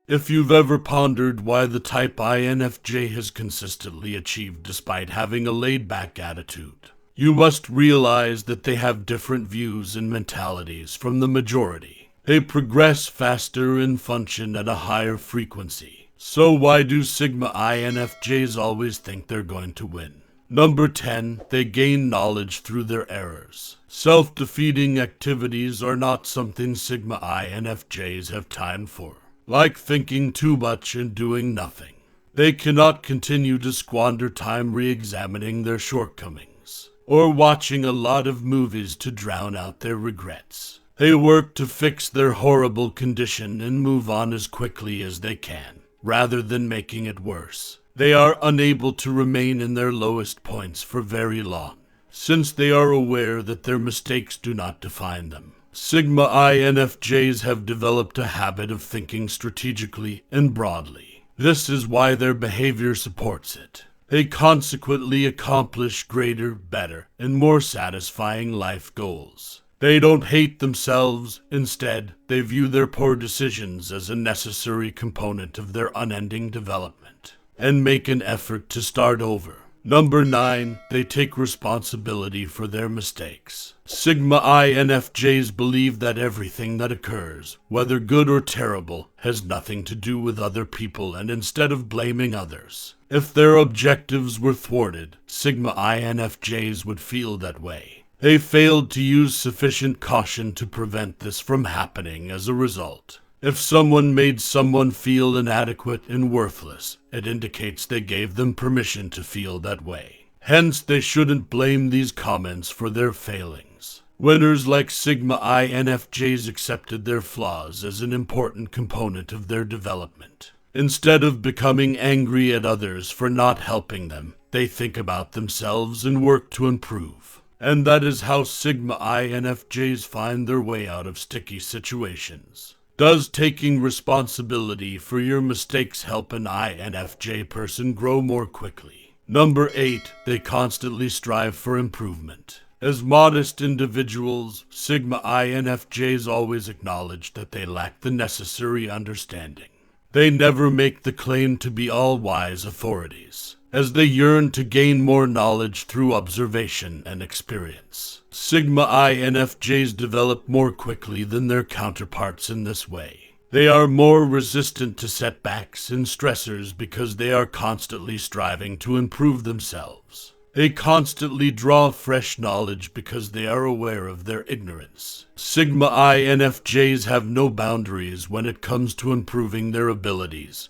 If you've ever pondered why the type INFJ has consistently achieved despite having a laid-back attitude, you must realize that they have different views and mentalities from the majority. They progress faster and function at a higher frequency. So why do Sigma INFJs always think they're going to win? Number 10, they gain knowledge through their errors. Self-defeating activities are not something Sigma INFJs have time for. Like thinking too much and doing nothing. They cannot continue to squander time re-examining their shortcomings, or watching a lot of movies to drown out their regrets. They work to fix their horrible condition and move on as quickly as they can, rather than making it worse. They are unable to remain in their lowest points for very long, since they are aware that their mistakes do not define them. Sigma INFJs have developed a habit of thinking strategically and broadly. This is why their behavior supports it. They consequently accomplish greater, better, and more satisfying life goals. They don't hate themselves. Instead, they view their poor decisions as a necessary component of their unending development, and make an effort to start over. Number 9, they take responsibility for their mistakes. Sigma INFJs believe that everything that occurs, whether good or terrible, has nothing to do with other people, and instead of blaming others, if their objectives were thwarted, Sigma INFJs would feel that way. They failed to use sufficient caution to prevent this from happening as a result. If someone made someone feel inadequate and worthless, it indicates they gave them permission to feel that way. Hence, they shouldn't blame these comments for their failings. Winners like Sigma INFJs accepted their flaws as an important component of their development. Instead of becoming angry at others for not helping them, they think about themselves and work to improve. And that is how Sigma INFJs find their way out of sticky situations. Does taking responsibility for your mistakes help an INFJ person grow more quickly? Number 8, they constantly strive for improvement. As modest individuals, Sigma INFJs always acknowledge that they lack the necessary understanding. They never make the claim to be all-wise authorities, as they yearn to gain more knowledge through observation and experience. Sigma INFJs develop more quickly than their counterparts in this way. They are more resistant to setbacks and stressors because they are constantly striving to improve themselves. They constantly draw fresh knowledge because they are aware of their ignorance. Sigma INFJs have no boundaries when it comes to improving their abilities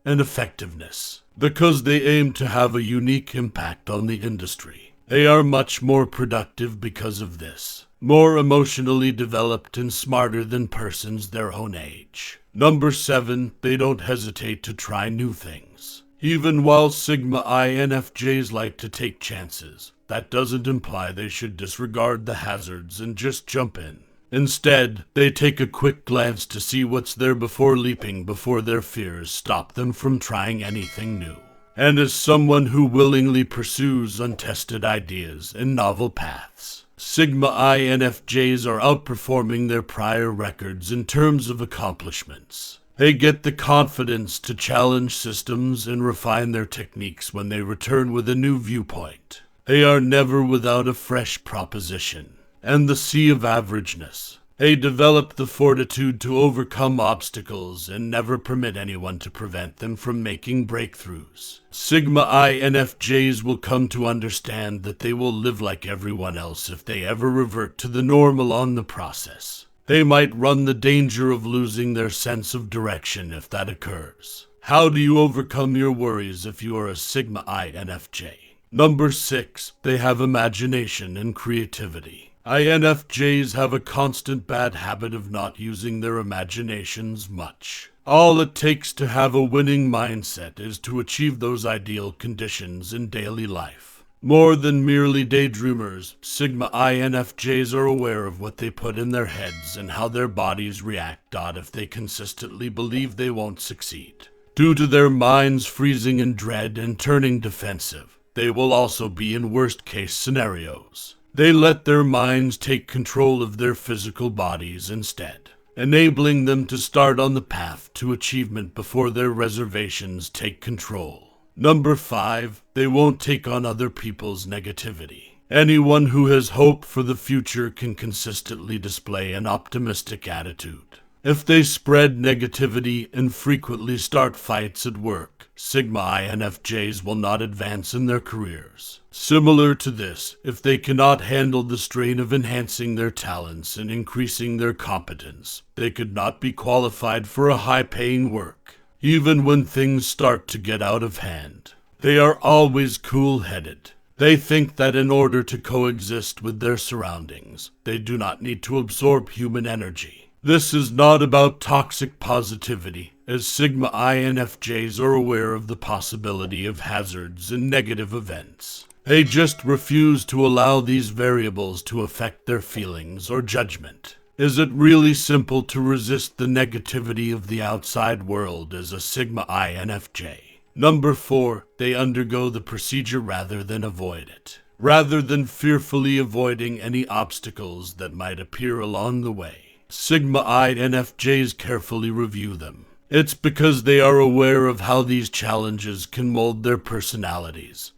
and effectiveness, because they aim to have a unique impact on the industry. They are much more productive because of this, more emotionally developed and smarter than persons their own age. Number 7, they don't hesitate to try new things. Even while Sigma INFJs like to take chances, that doesn't imply they should disregard the hazards and just jump in. Instead, they take a quick glance to see what's there before leaping before their fears stop them from trying anything new. And as someone who willingly pursues untested ideas and novel paths, Sigma INFJs are outperforming their prior records in terms of accomplishments. They get the confidence to challenge systems and refine their techniques when they return with a new viewpoint. They are never without a fresh proposition. And the sea of averageness. They develop the fortitude to overcome obstacles and never permit anyone to prevent them from making breakthroughs. Sigma INFJs will come to understand that they will live like everyone else if they ever revert to the normal on the process. They might run the danger of losing their sense of direction if that occurs. How do you overcome your worries if you are a Sigma INFJ? Number 6, they have imagination and creativity. INFJs have a constant bad habit of not using their imaginations much. All it takes to have a winning mindset is to achieve those ideal conditions in daily life. More than merely daydreamers, Sigma INFJs are aware of what they put in their heads and how their bodies react if they consistently believe they won't succeed. Due to their minds freezing in dread and turning defensive, they will also be in worst-case scenarios. They let their minds take control of their physical bodies instead. enabling them to start on the path to achievement before their reservations take control. Number 5, they won't take on other people's negativity. Anyone who has hope for the future can consistently display an optimistic attitude. If they spread negativity and frequently start fights at work, Sigma INFJs will not advance in their careers. Similar to this, if they cannot handle the strain of enhancing their talents and increasing their competence, they could not be qualified for a high-paying work. Even when things start to get out of hand, they are always cool-headed. They think that in order to coexist with their surroundings, they do not need to absorb human energy. This is not about toxic positivity, as Sigma INFJs are aware of the possibility of hazards and negative events. They just refuse to allow these variables to affect their feelings or judgment. Is it really simple to resist the negativity of the outside world as a Sigma INFJ? Number 4, they undergo the procedure rather than avoid it. Rather than fearfully avoiding any obstacles that might appear along the way, Sigma INFJs carefully review them. It's because they are aware of how these challenges can mold their personalities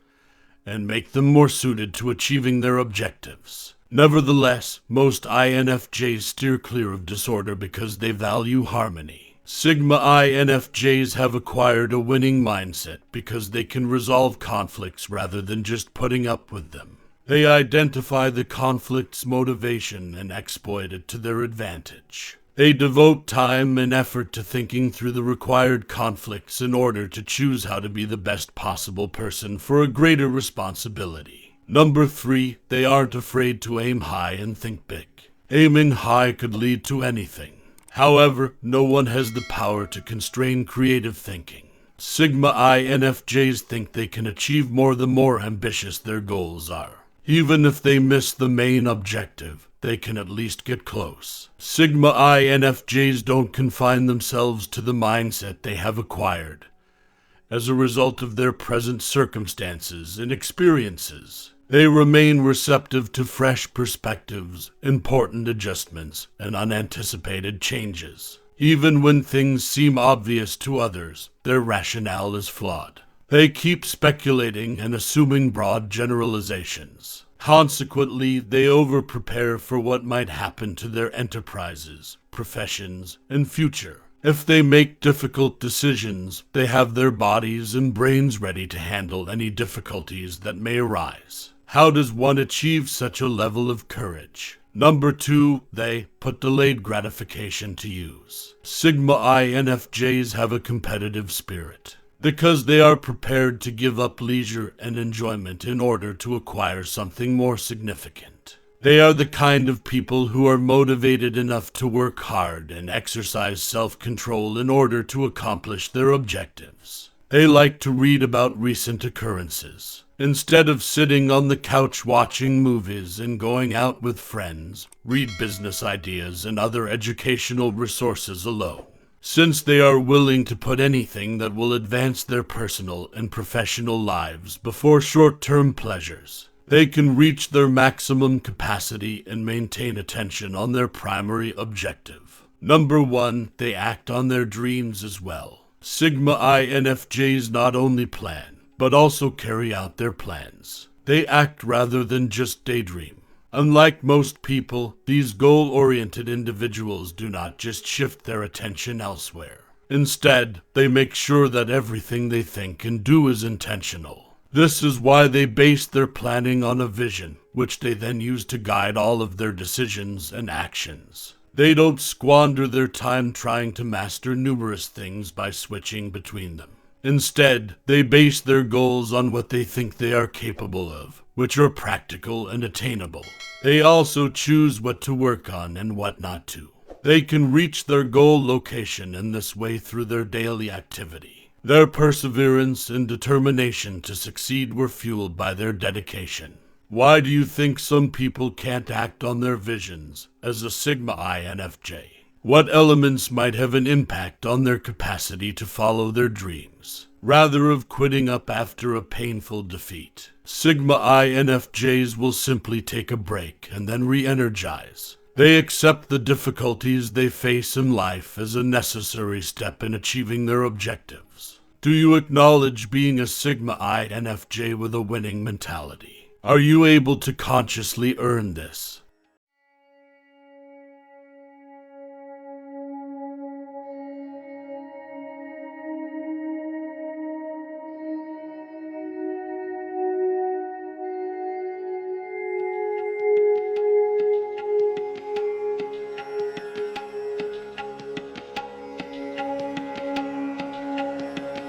and make them more suited to achieving their objectives. Nevertheless, most INFJs steer clear of disorder because they value harmony. Sigma INFJs have acquired a winning mindset because they can resolve conflicts rather than just putting up with them. They identify the conflict's motivation and exploit it to their advantage. They devote time and effort to thinking through the required conflicts in order to choose how to be the best possible person for a greater responsibility. Number 3, they aren't afraid to aim high and think big. Aiming high could lead to anything. However, no one has the power to constrain creative thinking. Sigma INFJs think they can achieve more the more ambitious their goals are. Even if they miss the main objective, they can at least get close. Sigma INFJs don't confine themselves to the mindset they have acquired as a result of their present circumstances and experiences. They remain receptive to fresh perspectives, important adjustments, and unanticipated changes. Even when things seem obvious to others, their rationale is flawed. They keep speculating and assuming broad generalizations. Consequently, they over-prepare for what might happen to their enterprises, professions, and future. If they make difficult decisions, they have their bodies and brains ready to handle any difficulties that may arise. How does one achieve such a level of courage? Number 2, they put delayed gratification to use. Sigma INFJs have a competitive spirit because they are prepared to give up leisure and enjoyment in order to acquire something more significant. They are the kind of people who are motivated enough to work hard and exercise self-control in order to accomplish their objectives. They like to read about recent occurrences. Instead of sitting on the couch watching movies and going out with friends, read business ideas and other educational resources alone. Since they are willing to put anything that will advance their personal and professional lives before short-term pleasures, they can reach their maximum capacity and maintain attention on their primary objective. Number 1, they act on their dreams as well. Sigma INFJs not only plan, but also carry out their plans. They act rather than just daydream. Unlike most people, these goal-oriented individuals do not just shift their attention elsewhere. Instead, they make sure that everything they think and do is intentional. This is why they base their planning on a vision, which they then use to guide all of their decisions and actions. They don't squander their time trying to master numerous things by switching between them. Instead, they base their goals on what they think they are capable of, which are practical and attainable. They also choose what to work on and what not to. They can reach their goal location in this way through their daily activity. Their perseverance and determination to succeed were fueled by their dedication. Why do you think some people can't act on their visions as a Sigma INFJ? What elements might have an impact on their capacity to follow their dreams, rather of quitting up after a painful defeat? Sigma INFJs will simply take a break and then re-energize. They accept the difficulties they face in life as a necessary step in achieving their objectives. Do you acknowledge being a Sigma INFJ with a winning mentality? Are you able to consciously earn this?